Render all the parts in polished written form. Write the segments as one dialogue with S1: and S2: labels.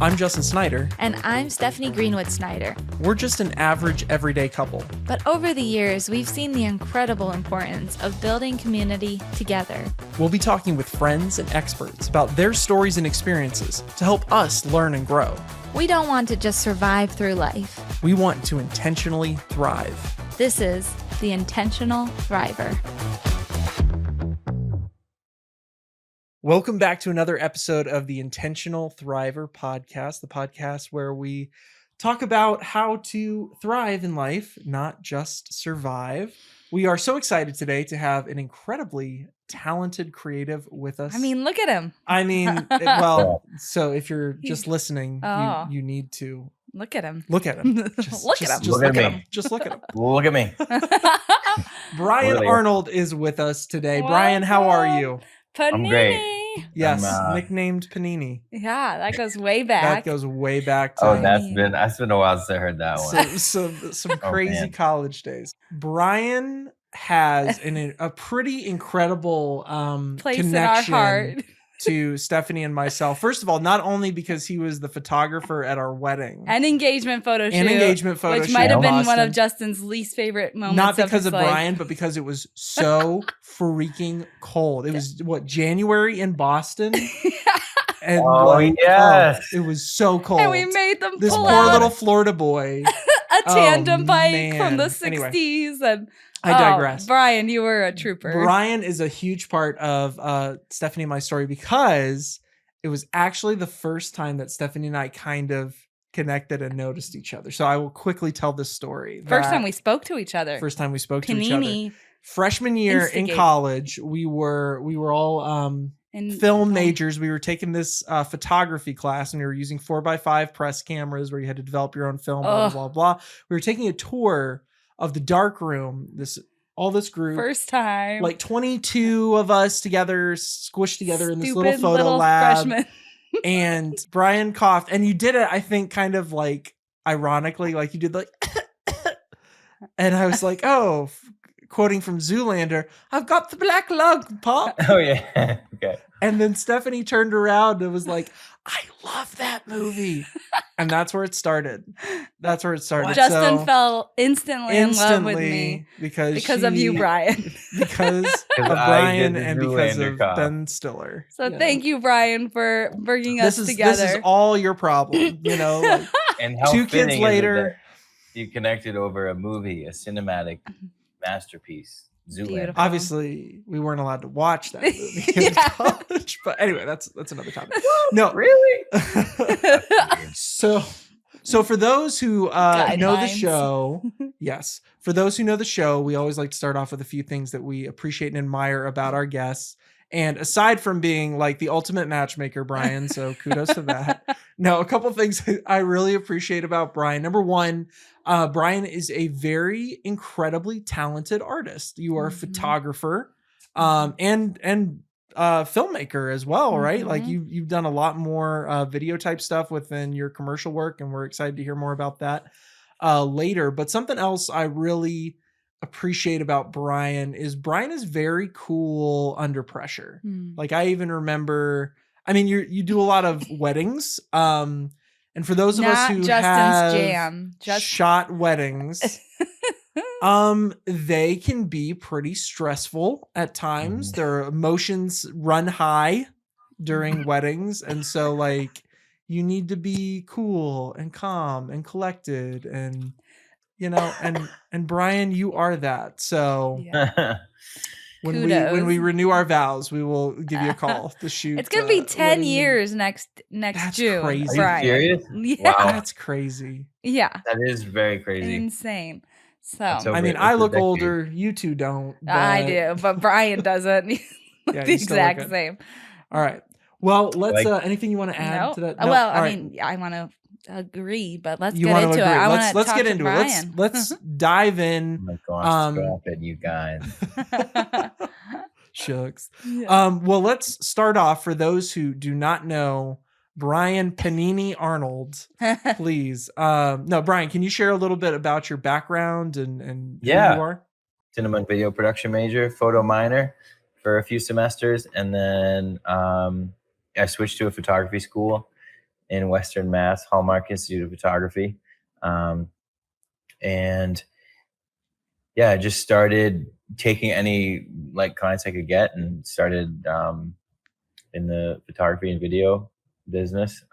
S1: I'm Justin Snyder.
S2: And I'm Stephanie Greenwood-Snyder.
S1: We're just an average, everyday couple.
S2: But over the years, we've seen the incredible importance of building community together.
S1: We'll be talking with friends and experts about their stories and experiences to help us learn and grow.
S2: We don't want to just survive through life.
S1: We want to intentionally thrive.
S2: This is The Intentional Thriver.
S1: Welcome back to another episode of the Intentional Thriver podcast, the podcast where we talk about how to thrive in life, not just survive. We are so excited today to have an incredibly talented creative with us.
S2: I mean, look at him.
S1: So if you're just listening, you need to
S2: look at him.
S1: Look at him.
S2: Just look at him.
S1: Just look at him. Just look at him.
S3: Look at me.
S1: Brian Arnold is with us today. Brian, how are you?
S2: Panini.
S3: I'm great.
S1: Yes, nicknamed Panini.
S2: Yeah, that goes way back.
S1: That goes way back. To
S3: That's been a while since I heard that one.
S1: Some crazy college days. Brian has a pretty incredible
S2: place
S1: connection
S2: in our heart
S1: to Stephanie and myself. First of all, not only because he was the photographer at our wedding.
S2: An engagement photo shoot. Which might have been one of Justin's least favorite moments.
S1: Not because of Brian, but because it was so freaking cold. It was, January in Boston? And it was so cold.
S2: And we made them
S1: this
S2: pull
S1: poor
S2: out
S1: little Florida boy.
S2: a tandem bike from the 60s.
S1: Anyway.
S2: And
S1: I digress.
S2: Brian, you were a trooper.
S1: Brian is a huge part of Stephanie and my story because it was actually the first time that Stephanie and I kind of connected and noticed each other. So I will quickly tell this story.
S2: First time we spoke to each other.
S1: Panini. Freshman year in college, we were all film majors. We were taking this photography class and we were using 4x5 press cameras where you had to develop your own film, blah, blah, blah. We were taking a tour of the dark room, this group.
S2: First time.
S1: Like 22 of us together, squished together in this little photo lab. Freshman. And Brian coughed. And you did it, I think, kind of like ironically, like you did like, and I was like, quoting from Zoolander, I've got the black lung, Pop.
S3: Oh, yeah. Okay.
S1: And then Stephanie turned around and was like, I love that movie. And that's where it started.
S2: Justin fell instantly in love with me because of you, Brian.
S1: Because of Brian and because of Ben Stiller.
S2: So thank you, Brian, for bringing us together.
S1: This is all your problem,
S3: And how
S1: 2 kids later,
S3: you connected over a movie, a cinematic masterpiece. Zoolander.
S1: Obviously, we weren't allowed to watch that movie in college, but anyway, that's another topic. No,
S3: really.
S1: So for those who know the show, yes, for those who know the show, we always like to start off with a few things that we appreciate and admire about our guests. And aside from being like the ultimate matchmaker, Brian, so kudos to that. No, a couple things I really appreciate about Brian. Number one, Brian is a very incredibly talented artist. You are a photographer and filmmaker as well, right? Like you've done a lot more video type stuff within your commercial work, and we're excited to hear more about that later. But something else I really appreciate about Brian is very cool under pressure. Like I even remember, I mean, you do a lot of weddings. And for those of us who have shot weddings, they can be pretty stressful at times. Their emotions run high during weddings. And so like you need to be cool and calm and collected and and Brian, you are that. So when we renew our vows, we will give you a call to shoot.
S2: It's gonna be 10 years next June.
S1: Crazy.
S3: Are you serious?
S2: Yeah,
S3: wow.
S1: That's crazy.
S2: Yeah,
S3: that is very crazy.
S2: Insane. So
S1: I mean, I look older. You two don't. But...
S2: I do, but Brian doesn't.
S1: Yeah,
S2: the exact same.
S1: All right. Well, let's. Anything you want to add to that?
S2: No? Well, I mean, I want to agree, but let's get into it.
S1: Let's get into it. Let's dive in.
S3: Oh my gosh, stop it, you guys.
S1: Shucks. Yeah. Well, let's start off for those who do not know Brian Panini Arnold, please. No, Brian, can you share a little bit about your background and who you are?
S3: Cinema and video production major, photo minor for a few semesters, and then I switched to a photography school in Western Mass, Hallmark Institute of Photography. And yeah, I just started taking any like clients I could get and started in the photography and video business.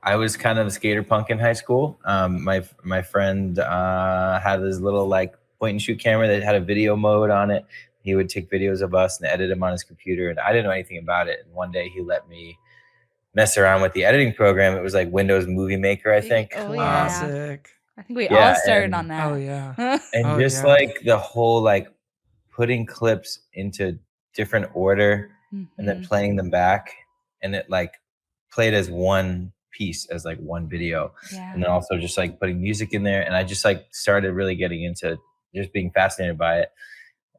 S3: I was kind of a skater punk in high school. My friend had this little like point and shoot camera that had a video mode on it. He would take videos of us and edit them on his computer, and I didn't know anything about it. And one day he let me mess around with the editing program. It was like Windows Movie Maker, I think.
S2: Oh
S1: Classic.
S2: I think we all started on that.
S1: Oh yeah.
S3: And just like the whole like putting clips into different order and then playing them back, and it like played as one piece, as like one video. And then also just like putting music in there, and I just like started really getting into just being fascinated by it.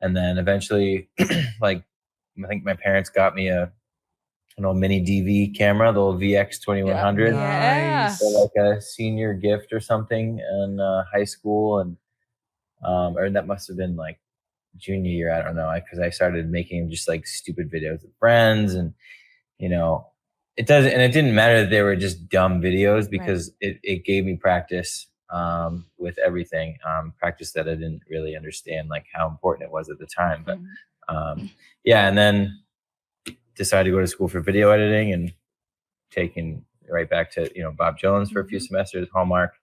S3: And then eventually like I think my parents got me an old mini DV camera, the old VX 2100.
S1: Nice.
S3: So like a senior gift or something in high school, and or that must have been like junior year, I don't know, because I started making just like stupid videos with friends, and you know, it didn't matter that they were just dumb videos, because it gave me practice with everything, practice that I didn't really understand like how important it was at the time. But yeah, and then decided to go to school for video editing, and taken right back to Bob Jones for a few semesters, Hallmark,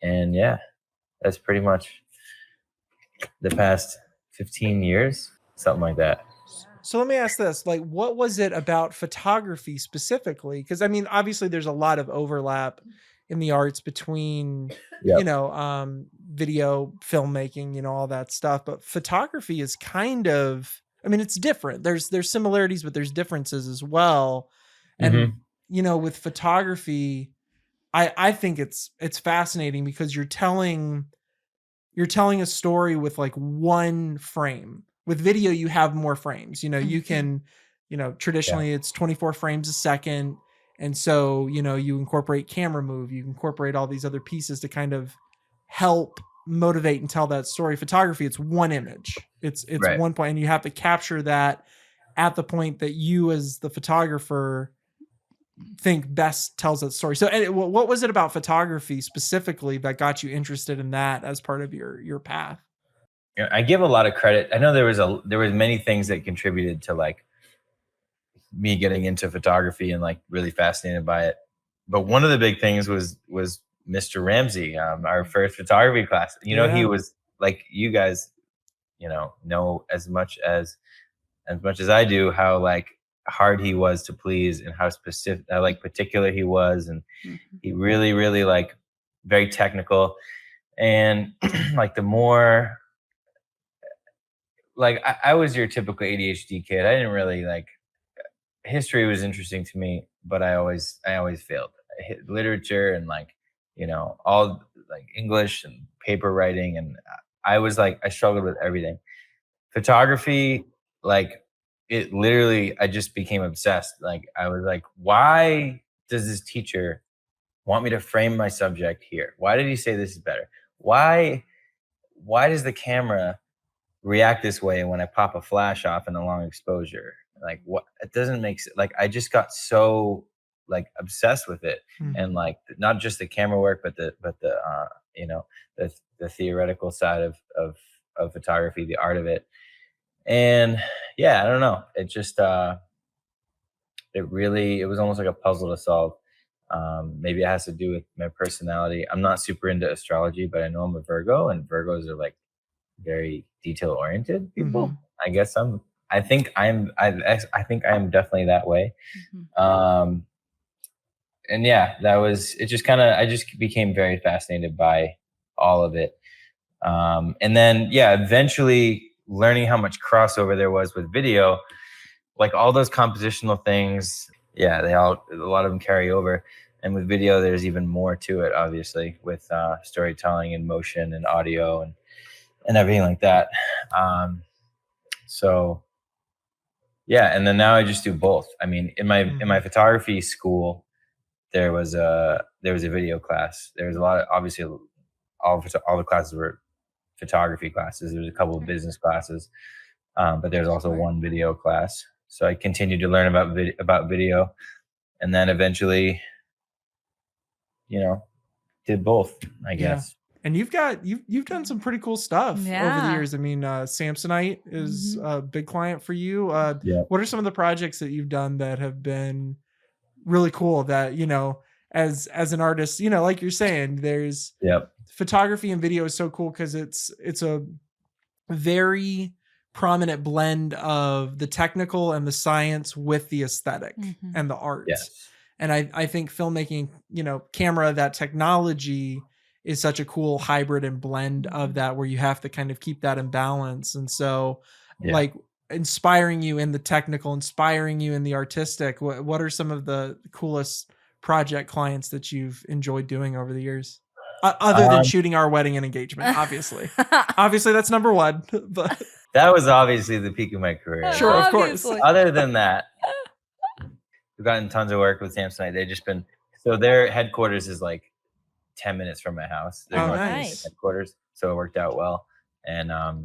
S3: and yeah, that's pretty much the past 15 years, something like that.
S1: So let me ask this, like, what was it about photography specifically? Because I mean, obviously there's a lot of overlap in the arts between, video, filmmaking, all that stuff. But photography is kind of, I mean, it's different. There's similarities, but there's differences as well. And, with photography, I think it's fascinating because you're telling a story with like one frame. With video, you have more frames. You can, traditionally it's 24 frames a second. And so, you incorporate camera move, you incorporate all these other pieces to kind of help motivate and tell that story. Photography, it's one image. It's one point, and you have to capture that at the point that you as the photographer think best tells that story. So what was it about photography specifically that got you interested in that as part of your path?
S3: I give a lot of credit. I know there was many things that contributed to like me getting into photography and like really fascinated by it. But one of the big things was Mr. Ramsey, our first photography class. He was like, you guys, know as much as I do how like hard he was to please, and how specific, like particular he was, and he really, really like very technical. And like the more like I was your typical ADHD kid. I didn't really like, history was interesting to me, but I always failed. I hit literature and like, all like English and paper writing, and I was like, I struggled with everything. Photography, like it literally, I just became obsessed. Like I was like, why does this teacher want me to frame my subject here? Why did he say this is better? Why does the camera react this way when I pop a flash off in a long exposure? Like what? It doesn't make sense. Like I just got so like obsessed with it, and like not just the camera work, but the the theoretical side of photography, the art of it. And yeah, I don't know. It just it was almost like a puzzle to solve. Maybe it has to do with my personality. I'm not super into astrology, but I know I'm a Virgo, and Virgos are like very detail oriented people. I think I am definitely that way. And yeah, that was it. I just became very fascinated by all of it. And then eventually learning how much crossover there was with video, like all those compositional things. Yeah, a lot of them carry over. And with video, there's even more to it, obviously, with storytelling and motion and audio and everything like that. So yeah, and then now I just do both. I mean, in my photography school, there was a video class. There was a lot of, obviously, all the classes were photography classes. There was a couple of business classes, but there's also one video class. So I continued to learn about video, and then eventually did both, I guess.
S1: And you've done some pretty cool stuff over the years. I mean, Samsonite is a big client for you. What are some of the projects that you've done that have been really cool that, as an artist, like you're saying, there's photography and video is so cool because it's a very prominent blend of the technical and the science with the aesthetic and the art. And I think filmmaking, camera, that technology is such a cool hybrid and blend of that, where you have to kind of keep that in balance. And so like inspiring you in the technical, inspiring you in the artistic, what are some of the coolest project clients that you've enjoyed doing over the years? Other than shooting our wedding and engagement, obviously. Obviously, that's number one. But
S3: that was obviously the peak of my career.
S1: Sure, of course.
S3: Other than that, we've gotten tons of work with Samsonite. They've just been, so their headquarters is like 10 minutes from my house. They're
S1: nice.
S3: Headquarters, so it worked out well. And I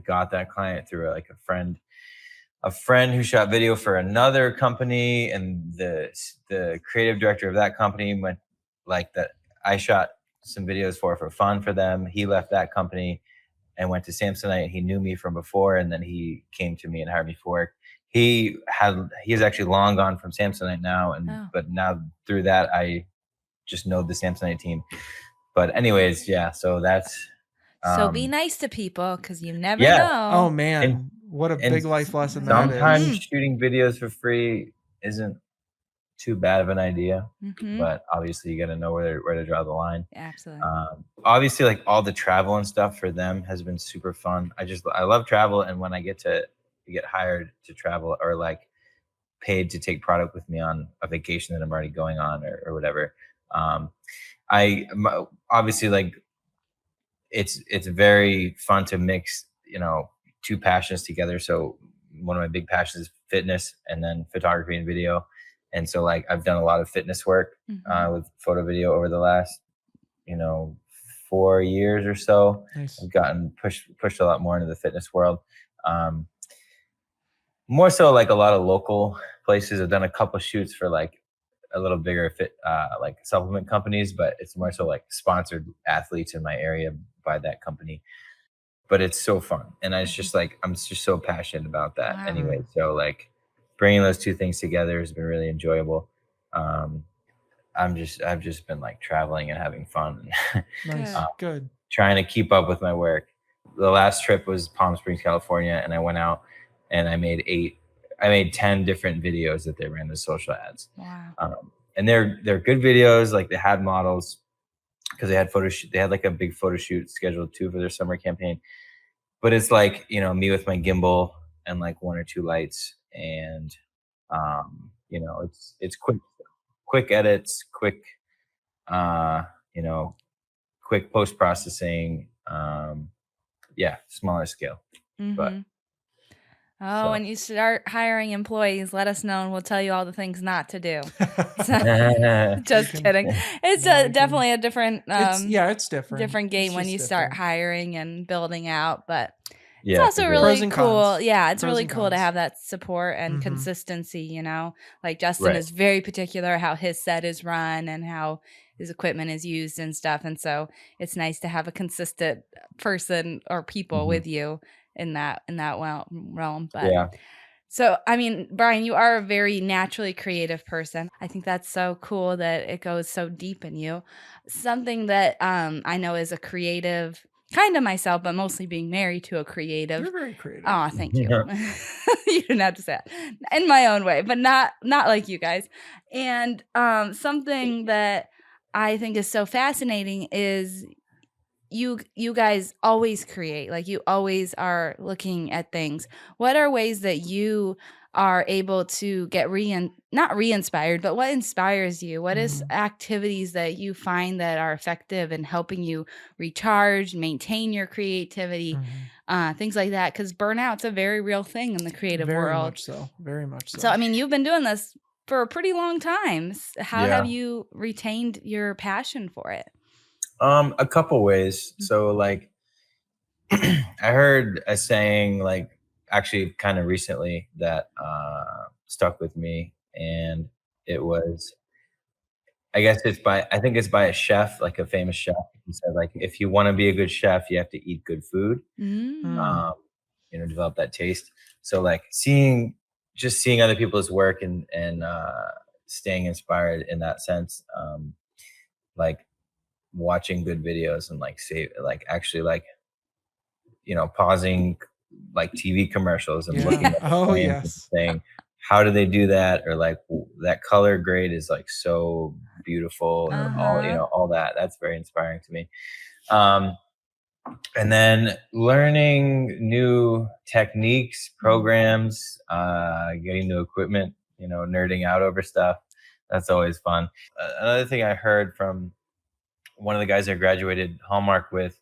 S3: got that client through like a friend who shot video for another company, and the creative director of that company went like that. I shot some videos for fun for them. He left that company and went to Samsonite. He knew me from before, and then he came to me and hired me for work. He's actually long gone from Samsonite now, but now through that I just know the Samsonite team. But anyways, so that's
S2: so be nice to people because you never know.
S1: Oh man, what a big life lesson that is.
S3: Sometimes shooting videos for free isn't too bad of an idea, but obviously you got to know where to draw the line.
S2: Absolutely.
S3: Obviously, like all the travel and stuff for them has been super fun. I love travel, and when I get hired to travel or like paid to take product with me on a vacation that I'm already going on or whatever, obviously like it's very fun to mix two passions together. So one of my big passions is fitness, and then photography and video. And so like I've done a lot of fitness work with photo video over the last 4 years or so.
S1: Nice.
S3: I've gotten pushed a lot more into the fitness world. More so like a lot of local places. I've done a couple shoots for like a little bigger like supplement companies, but it's more so like sponsored athletes in my area by that company. But it's so fun, and it's just like I'm just so passionate about that. Wow. Anyway, so like bringing those two things together has been really enjoyable. I've just been like traveling and having fun.
S1: Nice. Good.
S3: Trying to keep up with my work. The last trip was Palm Springs, California, and I went out and I made 10 different videos that they ran as social ads.
S2: Wow.
S3: And they're good videos. Like they had models because they had they had like a big photo shoot scheduled too for their summer campaign. But it's like, me with my gimbal and like one or two lights, and it's quick edits, quick post processing, smaller scale. But
S2: when you start hiring employees, let us know and we'll tell you all the things not to do. Just kidding. It's definitely a different
S1: it's different.
S2: Different game when you start hiring and building out, but
S3: it's
S2: also really cool. Yeah, it's really cool to
S1: cons.
S2: have that support and consistency, Like Justin is very particular how his set is run and how his equipment is used and stuff. And so it's nice to have a consistent person or people with you in that realm. But so, I mean, Brian, you are a very naturally creative person. I think that's so cool that it goes so deep in you. Something that I know is a creative, kind of myself, but mostly being married to a creative.
S1: You're very creative.
S2: Oh, thank you. You didn't have to say that. In my own way, but not like you guys. And something that I think is so fascinating is you guys always create, like you always are looking at things. What are ways that you are able to get not re-inspired, but what inspires you? What is activities that you find that are effective in helping you recharge, maintain your creativity, things like that? Because burnout's a very real thing in the creative world.
S1: Very much so.
S2: So, I mean, you've been doing this for a pretty long time. How have you retained your passion for it?
S3: A couple ways. So like I heard a saying like actually kind of recently that stuck with me, and it was I guess I think it's by a chef, like a famous chef. He said, like, if you want to be a good chef, you have to eat good food.
S2: Mm.
S3: Develop that taste. So like seeing other people's work and staying inspired in that sense, like watching good videos and like actually like pausing like TV commercials and looking
S1: Yeah.
S3: at the
S1: Oh,
S3: frames and
S1: yes.
S3: saying, how do they do that? Or like that color grade is like so beautiful, or all that. That's very inspiring to me. And then learning new techniques, programs, getting new equipment, nerding out over stuff. That's always fun. Another thing I heard from one of the guys I graduated Hallmark with,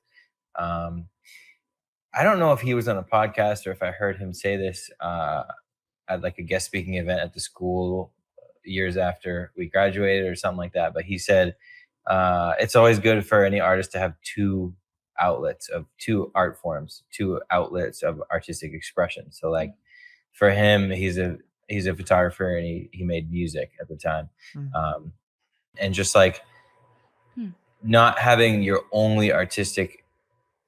S3: I don't know if he was on a podcast or if I heard him say this at like a guest speaking event at the school years after we graduated or something like that. But he said it's always good for any artist to have two art forms, two outlets of artistic expression. So like for him, he's a photographer and he made music at the time. And just like not having your only artistic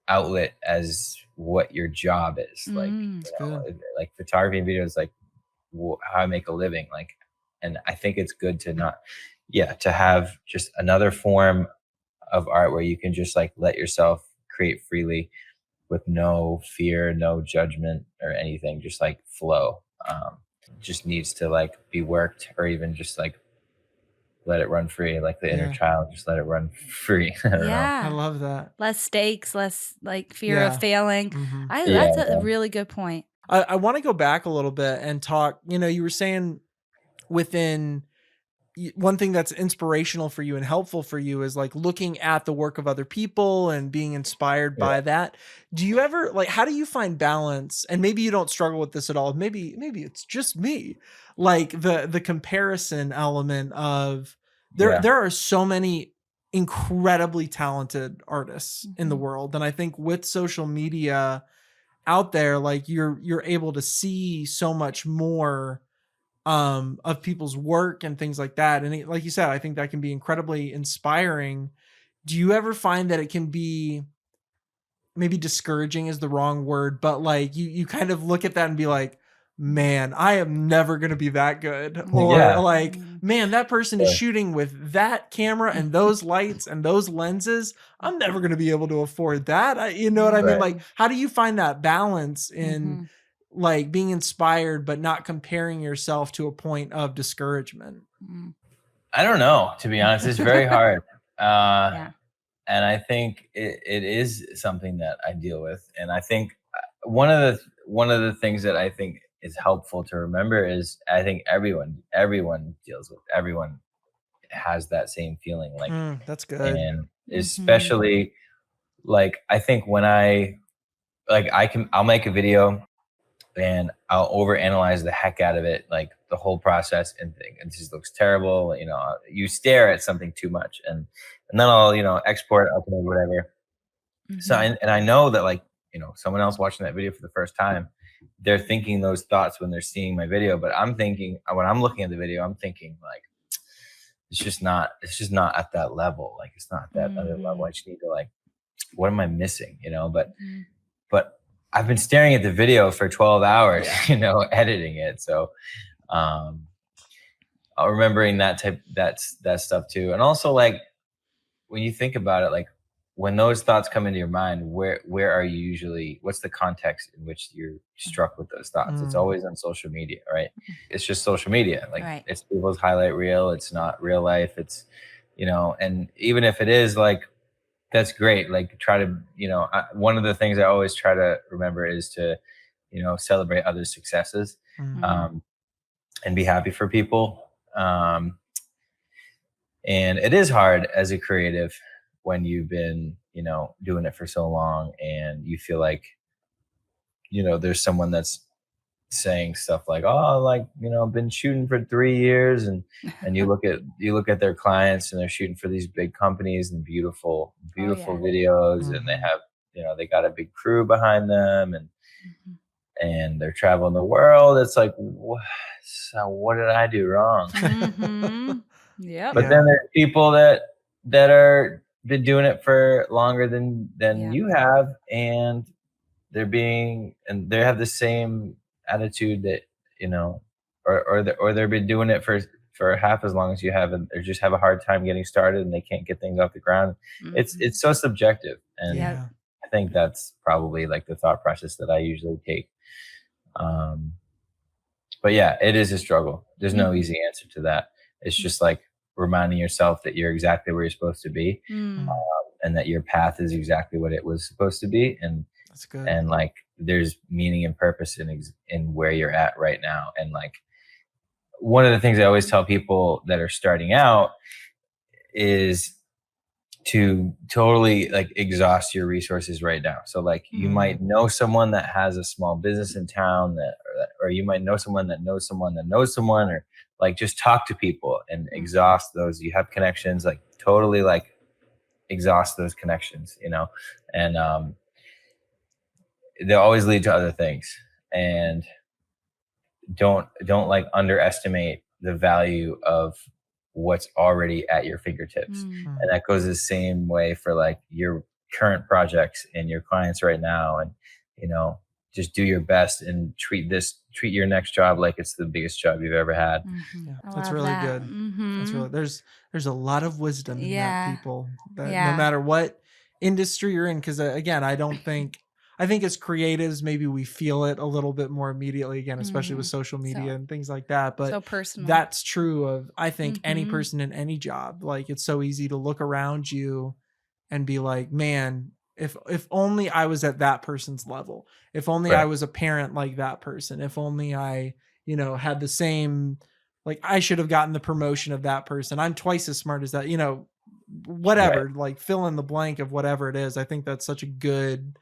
S3: outlet as what your job is. Like, like photography and video is like how I make a living. Like, and I think it's good to to have just another form of art where you can just like let yourself create freely with no fear, no judgment or anything, just like flow. Just needs to like be worked, or even just like let it run free, like the inner child, just let it run free. I don't know.
S1: I love that.
S2: Less stakes, less like fear of failing.
S1: Mm-hmm.
S2: That's a really good point.
S1: I want to go back a little bit and talk, you were saying within one thing that's inspirational for you and helpful for you is like looking at the work of other people and being inspired by that. Do you ever like, how do you find balance? And maybe you don't struggle with this at all. Maybe it's just me. Like the comparison element of there are so many incredibly talented artists in the world. And I think with social media out there, like you're able to see so much more of people's work and things like that. And like you said, I think that can be incredibly inspiring. Do you ever find that it can be, maybe discouraging is the wrong word, but like you kind of look at that and be like, man, I am never going to be that good. Or like, man, that person is shooting with that camera and those lights and those lenses. I'm never going to be able to afford that. You know what I mean? Like, how do you find that balance in like being inspired, but not comparing yourself to a point of discouragement?
S3: I don't know, to be honest. It's very hard. And I think it is something that I deal with. And I think one of the things that I think is helpful to remember is I think everyone deals with, everyone has that same feeling. Like,
S1: that's good.
S3: And especially like, I think when I'll make a video and I'll overanalyze the heck out of it, like the whole process, and think it just looks terrible. You stare at something too much, and then I'll export, upload, whatever. So and I know that like someone else watching that video for the first time, they're thinking those thoughts when they're seeing my video. But I'm thinking, when I'm looking at the video, I'm thinking like, it's just not at that level. Like it's not that other level. I just need to like, what am I missing? But I've been staring at the video for 12 hours, editing it. So, remembering that stuff too. And also like, when you think about it, like when those thoughts come into your mind, where are you usually, what's the context in which you're struck with those thoughts? It's always on social media, right? It's just social media. Like it's people's highlight reel. It's not real life. It's, and even if it is, like, that's great. Like try to, one of the things I always try to remember is to, celebrate others' successes, and be happy for people. And it is hard as a creative when you've been, doing it for so long and you feel like, there's someone that's saying stuff like, oh, like, been shooting for 3 years, and you look at their clients and they're shooting for these big companies and beautiful videos, and they have, they got a big crew behind them, and they're traveling the world. It's like, what did I do wrong?
S2: Yeah.
S3: But then there's people that are been doing it for longer than you have, and they have the same attitude that, you know, or they've been doing it for half as long as you have, and they just have a hard time getting started and they can't get things off the ground. It's so subjective, and I think that's probably like the thought process that I usually take. But yeah, it is a struggle. There's no easy answer to that. It's just like reminding yourself that you're exactly where you're supposed to be, and that your path is exactly what it was supposed to be, and
S1: that's good.
S3: And like there's meaning and purpose in where you're at right now. And like one of the things I always tell people that are starting out is to totally like exhaust your resources right now. So like you might know someone that has a small business in town, or you might know someone that knows someone that knows someone, or like just talk to people and exhaust those. You have connections, like totally like exhaust those connections, you know, and they'll always lead to other things. And don't like underestimate the value of what's already at your fingertips. And that goes the same way for like your current projects and your clients right now. And, you know, just do your best and treat your next job like it's the biggest job you've ever had.
S1: Yeah, that's really good. That's really, there's a lot of wisdom in that, people, that no matter what industry you're in. Cause again, I think as creatives, maybe we feel it a little bit more immediately, again, especially with social media and things like that. But
S2: so personal.
S1: That's true of, I think, any person in any job. Like, it's so easy to look around you and be like, man, if only I was at that person's level, if only I was a parent like that person, if only I, you know, had the same, like I should have gotten the promotion of that person. I'm twice as smart as that, you know, whatever, like fill in the blank of whatever it is. I think that's such a good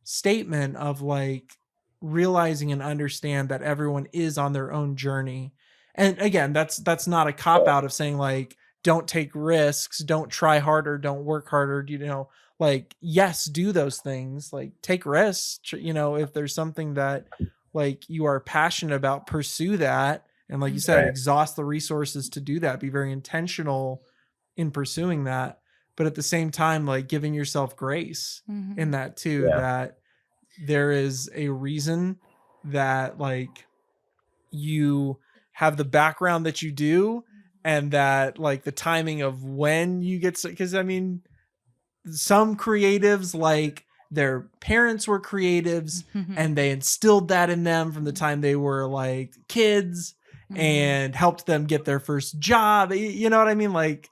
S1: statement of like realizing and understand that everyone is on their own journey. And again, that's not a cop out of saying like, don't take risks, don't try harder, don't work harder, you know, like, yes, do those things, like take risks, you know, if there's something that like you are passionate about, pursue that. And like you said, exhaust the resources to do that, be very intentional in pursuing that. But at the same time, like giving yourself grace in that too, that there is a reason that like you have the background that you do, and that like the timing of when you get, because I mean, some creatives, like their parents were creatives and they instilled that in them from the time they were like kids and helped them get their first job. You know what I mean? Like,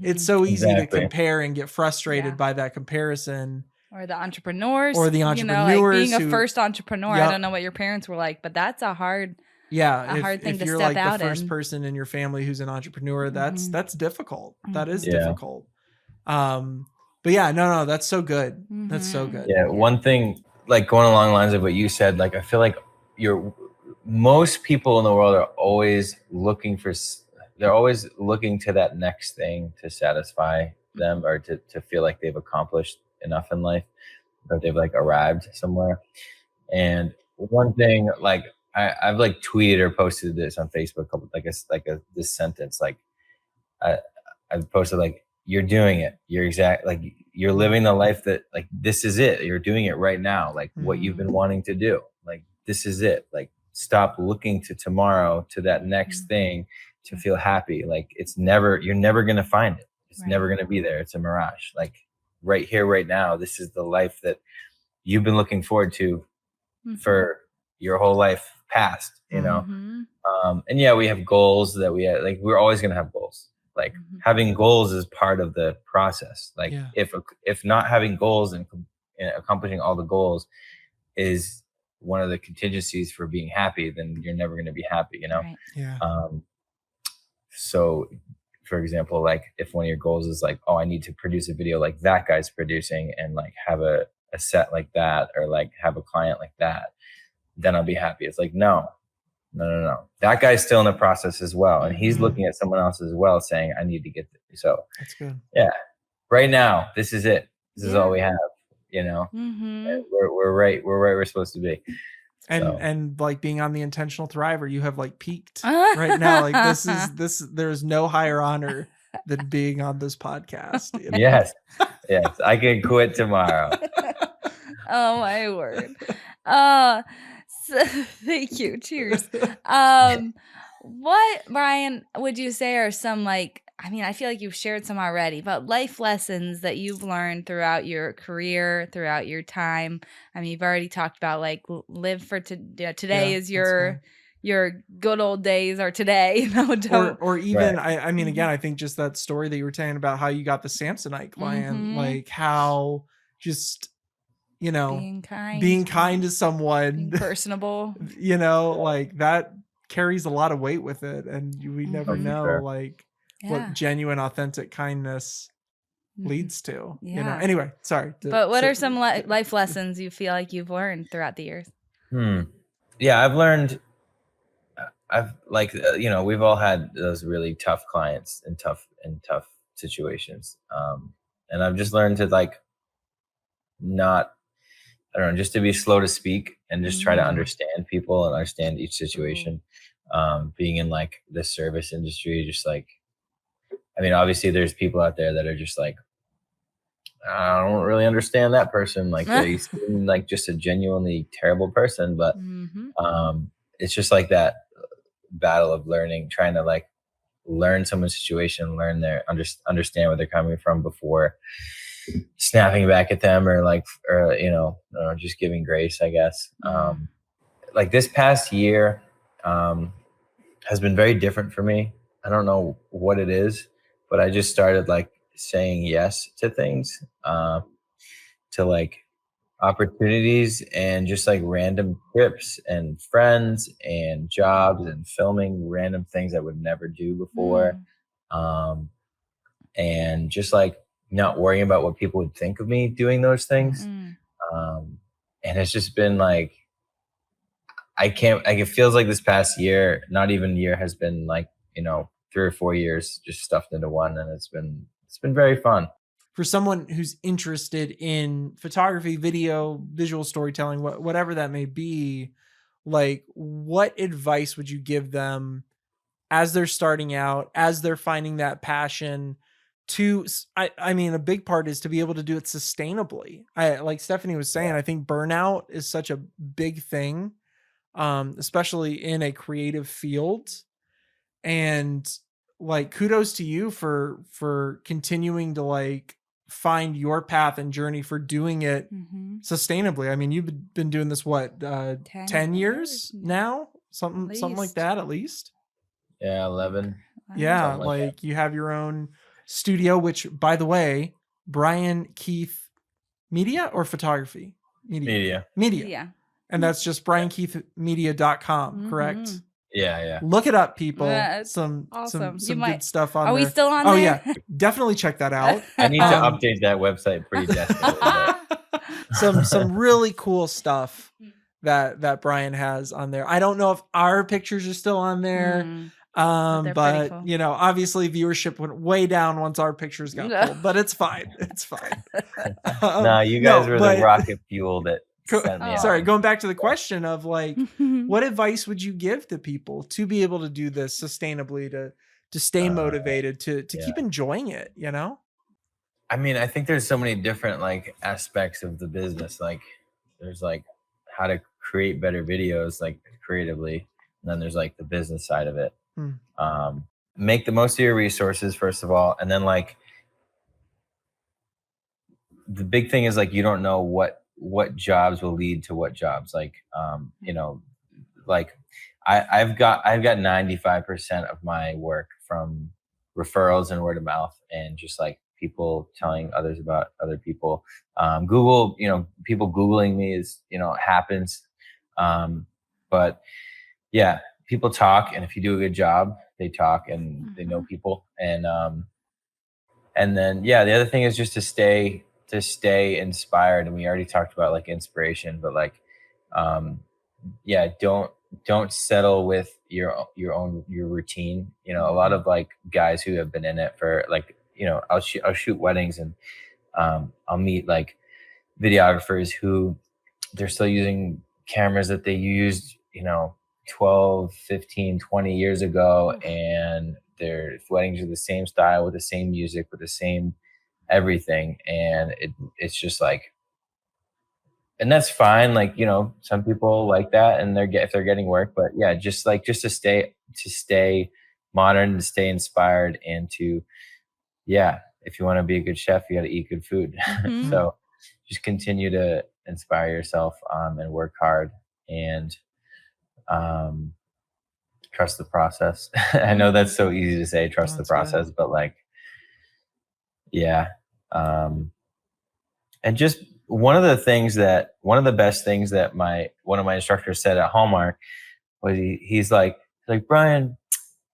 S1: it's so easy to compare and get frustrated by that comparison.
S2: Or the entrepreneurs.
S1: You know, like
S2: being a first entrepreneur. I don't know what your parents were like, but that's a hard hard thing to step out in. If you're like the first
S1: person in your family who's an entrepreneur, that's difficult. That is difficult. But yeah, no, that's so good. That's so good.
S3: Yeah, one thing, like going along the lines of what you said, like I feel like most people in the world are always looking to that next thing to satisfy them, or to feel like they've accomplished enough in life, or they've like arrived somewhere. And one thing, like I've like tweeted or posted this on Facebook, this sentence, like I've posted like, you're doing it, you're living the life that, like, this is it, you're doing it right now, like what you've been wanting to do, like this is it, like stop looking to tomorrow, to that next thing to feel happy. Like you're never going to find it. It's never going to be there. It's a mirage. Like right here, right now, this is the life that you've been looking forward to for your whole life past, you know? And yeah, we have goals that we're always going to have goals. Like having goals is part of the process. Like if not having goals and accomplishing all the goals is one of the contingencies for being happy, then you're never going to be happy, you know? So for example, like if one of your goals is like, oh, I need to produce a video like that guy's producing, and like have a set like that, or like have a client like that, then I'll be happy. It's like, no. That guy's still in the process as well. And he's looking at someone else as well, saying, I need to get this. So
S1: that's good.
S3: Yeah. Right now, this is it. This is all we have, you know? And we're right where we're supposed to be.
S1: And like being on the Intentional Thriver, you have like peaked right now. Like there's no higher honor than being on this podcast.
S3: You know? Yes, I can quit tomorrow.
S2: Oh my word. So, thank you. Cheers. What, Brian, would you say are some, like, I mean, I feel like you've shared some already, but life lessons that you've learned throughout your career, throughout your time? I mean, you've already talked about like live for today is your good old days are today. No, don't.
S1: Or even I mean, again, I think just that story that you were telling about how you got the Samsonite client, like how just, you know, being kind to someone,
S2: being personable,
S1: you know, like that carries a lot of weight with it, and we never know like what genuine, authentic kindness leads to. You know. Anyway, sorry.
S2: But what are some life lessons you feel like you've learned throughout the years?
S3: Yeah, I've learned. I've like you know, we've all had those really tough clients and tough situations, and I've just learned to like not. I don't know, just to be slow to speak and just try to understand people and understand each situation. Being in like the service industry, just like, I mean, obviously there's people out there that are just like, I don't really understand that person. Like they seem like just a genuinely terrible person, but it's just like that battle of learning, trying to like learn someone's situation, learn their understand where they're coming from before snapping back at them or you know, just giving grace, I guess. Like this past year has been very different for me. I don't know what it is, but I just started like saying yes to things, to like opportunities and just like random trips and friends and jobs and filming random things I would never do before. And just like not worrying about what people would think of me doing those things. And it's just been like, it feels like this past year, not even year, has been like, you know, 3 or 4 years just stuffed into one. And it's been very fun.
S1: For someone who's interested in photography, video, visual storytelling, whatever that may be, like what advice would you give them as they're starting out, as they're finding that passion? I mean, a big part is to be able to do it sustainably. Like Stephanie was saying, I think burnout is such a big thing, especially in a creative field. And like, kudos to you for continuing to like find your path and journey for doing it sustainably. I mean, you've been doing this, what, 10 years now? Something like that, at least.
S3: Yeah, 11.
S1: Yeah, like you have your own studio, which, by the way, Brian Keith Media or Photography? Media. And that's just briankeithmedia.com, correct?
S3: Yeah.
S1: Look it up, people.
S2: Some awesome.
S1: Some good stuff on there.
S2: Are we still on there?
S1: Oh yeah, definitely check that out.
S3: I need to update that website pretty desperately.
S1: Some really cool stuff that Brian has on there. I don't know if our pictures are still on there. But cool. You know, obviously viewership went way down once our pictures got pulled, but it's fine. It's fine.
S3: No, you guys were the rocket fuel that sent me
S1: Sorry, going back to the question of like, what advice would you give to people to be able to do this sustainably, to stay motivated, to keep enjoying it, you know?
S3: I mean, I think there's so many different like aspects of the business. Like there's like how to create better videos, like creatively. And then there's like the business side of it. Make the most of your resources, first of all. And then like the big thing is like, you don't know what jobs will lead to what jobs. Like, you know, like I've got 95% of my work from referrals and word of mouth and just like people telling others about other people. Google, you know, people Googling me is, you know, happens. But yeah, people talk, and if you do a good job, they talk and they know people. And then, yeah, the other thing is just to stay inspired. And we already talked about like inspiration, but like, yeah, don't settle with your routine. You know, a lot of like guys who have been in it for like, you know, I'll shoot weddings and I'll meet like videographers who they're still using cameras that they used, 12, 15, 20 years ago, and their weddings are the same style with the same music, with the same everything. And it's just like, and that's fine. Like, some people like that and if they're getting work, but yeah, just to stay modern, to stay inspired, and to, yeah, if you want to be a good chef, you got to eat good food.
S2: Mhm.
S3: So just continue to inspire yourself, and work hard, and trust the process. I know that's so easy to say, trust the
S1: That's good.
S3: process, but like, yeah. And just one of the best things that one of my instructors said at Hallmark was he's like, Brian,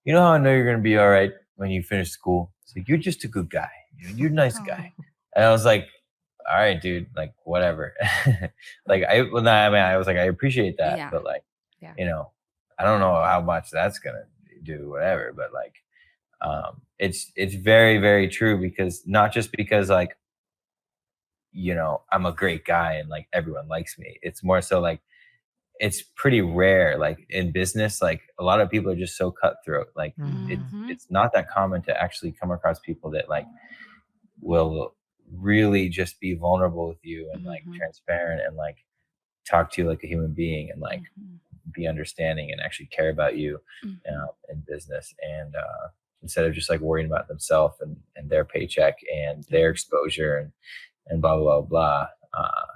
S3: you know how I know you're going to be all right when you finish school? It's like, you're just a good guy. You're a nice guy. And I was like, all right, dude, like, whatever. Like, I was like, I appreciate that.
S2: Yeah.
S3: But like,
S2: Yeah.
S3: I don't know how much that's going to do, whatever. But like, it's very, very true, because not just because like, I'm a great guy and like everyone likes me. It's more so like, it's pretty rare, like in business, like a lot of people are just so cutthroat. Like
S2: Mhm.
S3: it's not that common to actually come across people that like will really just be vulnerable with you and like
S2: Mhm.
S3: transparent and like talk to you like a human being and like
S2: Mhm.
S3: be understanding and actually care about you
S2: Mhm.
S3: in business, and instead of just like worrying about themselves and their paycheck and their exposure and blah blah blah blah.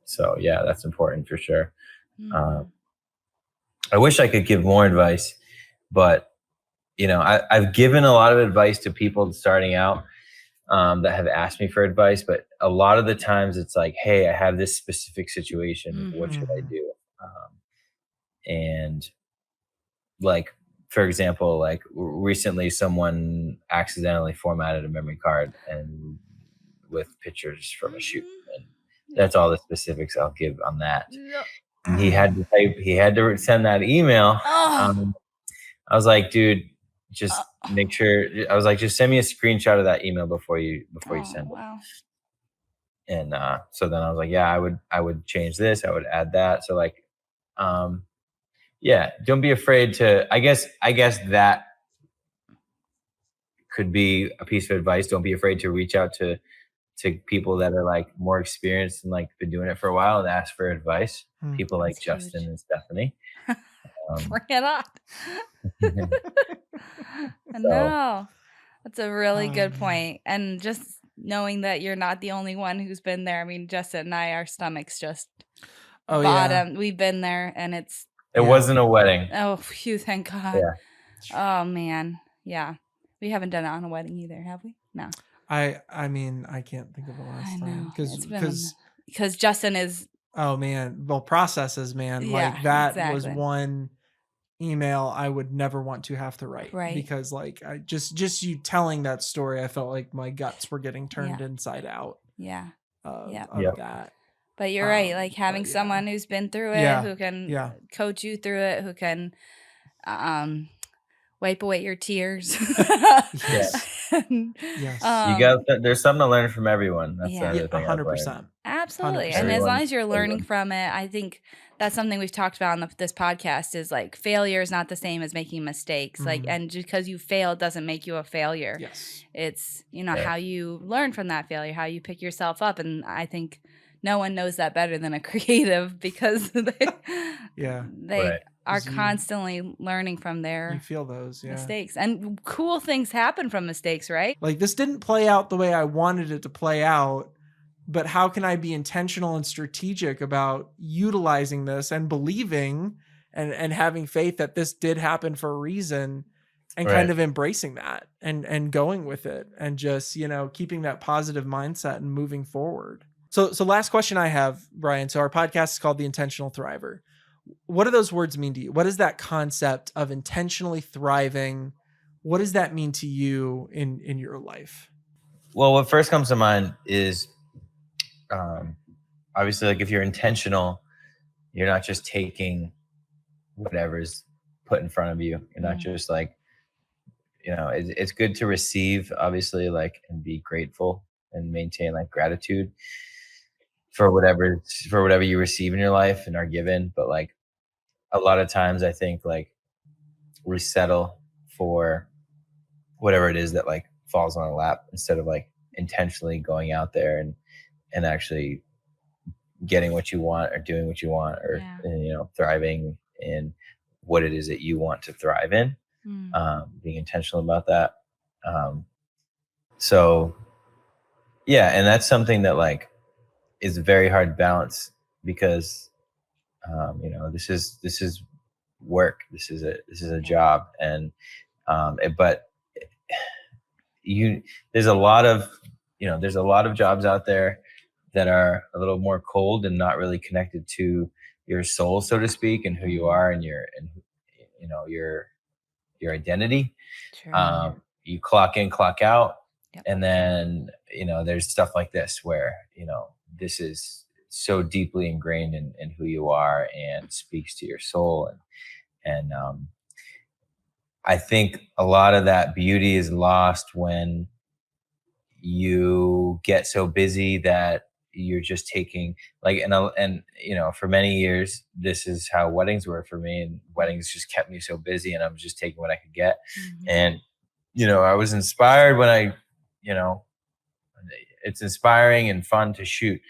S3: So yeah, that's important for sure.
S2: Mhm.
S3: I wish I could give more advice, but I've given a lot of advice to people starting out, that have asked me for advice, but a lot of the times it's like, hey, I have this specific situation. What should I do? And like, for example, like recently someone accidentally formatted a memory card and with pictures from a shoot. And that's all the specifics I'll give on that. And he had to send that email.
S2: Oh.
S3: I was like, dude, just make sure. I was like, just send me a screenshot of that email before you send it.
S2: Wow.
S3: And so then I was like, yeah, I would change this, I would add that. So like, yeah, don't be afraid to. I guess that could be a piece of advice. Don't be afraid to reach out to people that are like more experienced and like been doing it for a while and ask for advice. People like
S2: That's
S3: Justin
S2: huge.
S3: and Stephanie.
S2: Bring it on.
S3: So,
S2: No, that's a really good
S1: man.
S2: point. And just knowing that you're not the only one who's been there. I mean, Justin and I, our stomachs just
S1: Oh yeah.
S2: bottom. We've been there, and
S3: it wasn't a wedding.
S2: oh, phew, thank God.
S3: Yeah.
S2: Oh man, yeah. We haven't done it on a wedding either, have we? No.
S1: I mean, I can't think of the last
S2: I
S1: time
S2: know. Because Justin is.
S1: oh man, well, processes, man,
S2: Yeah,
S1: like that was
S2: exactly.
S1: one email I would never want to have to write,
S2: Right.
S1: because like I just you telling that story, I felt like my guts were getting turned
S2: Yeah.
S1: inside out
S2: Yeah.
S1: of
S3: Yep.
S1: that.
S2: But you're right. Like having
S1: but yeah.
S2: someone who's been through it,
S1: Yeah,
S2: who can
S1: yeah.
S2: coach you through it, who can wipe away your tears.
S1: Yes.
S2: And,
S1: Yes.
S3: There's something to learn from everyone. That's the
S2: Yeah.
S3: other thing I've learned.
S1: 100%.
S2: Absolutely.
S1: 100%.
S2: And as long
S3: Everyone-
S2: as you're learning
S3: everyone.
S2: from it, I think that's something we've talked about on this podcast is like failure is not the same as making mistakes. Like, and just because you failed doesn't make you a failure.
S1: Yes.
S2: It's,
S3: Right.
S2: how you learn from that failure, how you pick yourself up. And I think no one knows that better than a creative, because they
S3: Right.
S2: are
S1: 'Cause you-
S2: constantly learning from
S1: You
S2: their
S1: feel those, yeah.
S2: mistakes. And cool things happen from mistakes, right?
S1: Like, this didn't play out the way I wanted it to play out, but how can I be intentional and strategic about utilizing this and believing and having faith that this did happen for a reason, and kind
S3: Right.
S1: of embracing that and going with it, and just, keeping that positive mindset and moving forward. So last question I have, Brian. So our podcast is called The Intentional Thriver. What do those words mean to you? What is that concept of intentionally thriving? What does that mean to you in your life?
S3: Well, what first comes to mind is, obviously, like if you're intentional, you're not just taking whatever's put in front of you. You're not just like, it's good to receive, obviously, like, and be grateful and maintain like gratitude for whatever you receive in your life and are given. But like a lot of times I think like we settle for whatever it is that like falls on our lap instead of like intentionally going out there and actually getting what you want or doing what you want or thriving in what it is that you want to thrive in. Being intentional about that. So yeah, and that's something that like is a very hard balance because this is work. This is a job, and but there's a lot of jobs out there that are a little more cold and not really connected to your soul, so to speak, and who you are and your identity.
S2: True.
S3: You clock in, clock out.
S2: Yep.
S3: And then, there's stuff like this where, this is so deeply ingrained in who you are and speaks to your soul. And I think a lot of that beauty is lost when you get so busy that you're just taking like, and for many years, this is how weddings were for me, and weddings just kept me so busy and I was just taking what I could get. And, I was inspired when it's inspiring and fun to shoot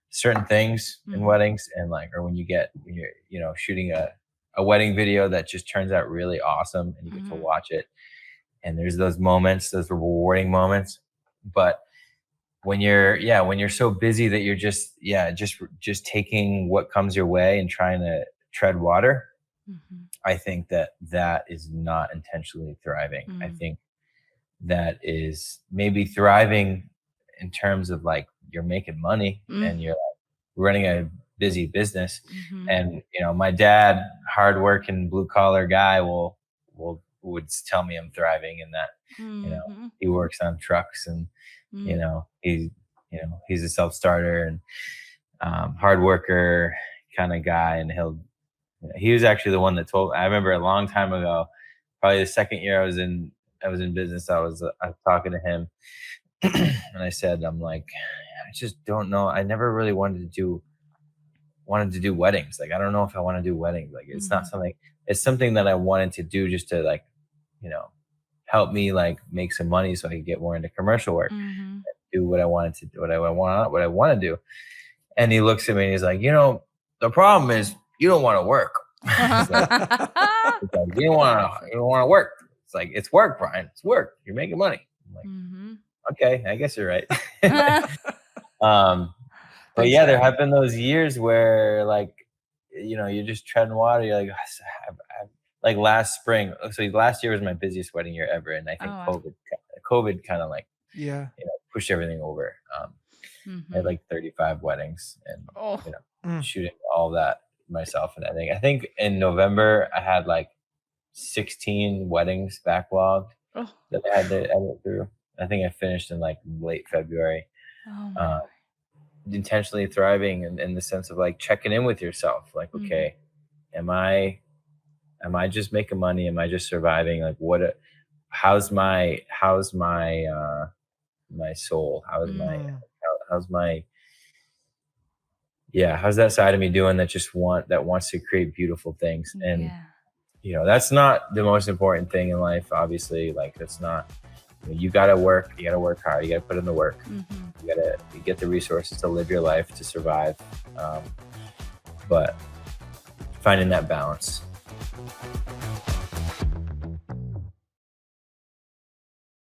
S3: certain things in weddings, and like, or when you're shooting a wedding video that just turns out really awesome and you get to watch it. And there's those moments, those rewarding moments. But when you're so busy that you're just taking what comes your way and trying to tread water, I think that is not intentionally thriving. I think that is maybe thriving in terms of like you're making money and you're like running a busy business. And my dad, hardworking blue collar guy, would tell me I'm thriving in that. He works on trucks and he's a self-starter and hard worker kind of guy. And he was actually the one that I remember a long time ago, probably the second year I was in business, I was talking to him and I said, I'm like, I just don't know. I never really wanted to do weddings. Like, I don't know if I want to do weddings. Like, it's not something, it's something that I wanted to do just to like, help me like make some money so I could get more into commercial work, do what I wanted to do, what I want to do. And he looks at me and he's like, the problem is you don't want to work. It's like, you don't want to work. It's like, it's work, Brian. It's work. You're making money. I'm like, okay, I guess you're right. But yeah, there have been those years where like, you're just treading water. You're like, like last spring. So last year was my busiest wedding year ever. And I think COVID kind of like, pushed everything over. I had like 35 weddings and, shooting all that myself. And I think in November I had like 16 weddings backlogged that I had to edit through. I think I finished in like late February. Intentionally thriving in the sense of like checking in with yourself. Like, okay, am I just making money? Am I just surviving? Like how's my my soul? How's that side of me doing that wants to create beautiful things? And that's not the most important thing in life, obviously. Like, that's not, you gotta work hard, you gotta put in the work, you get the resources to live your life, to survive, but finding that balance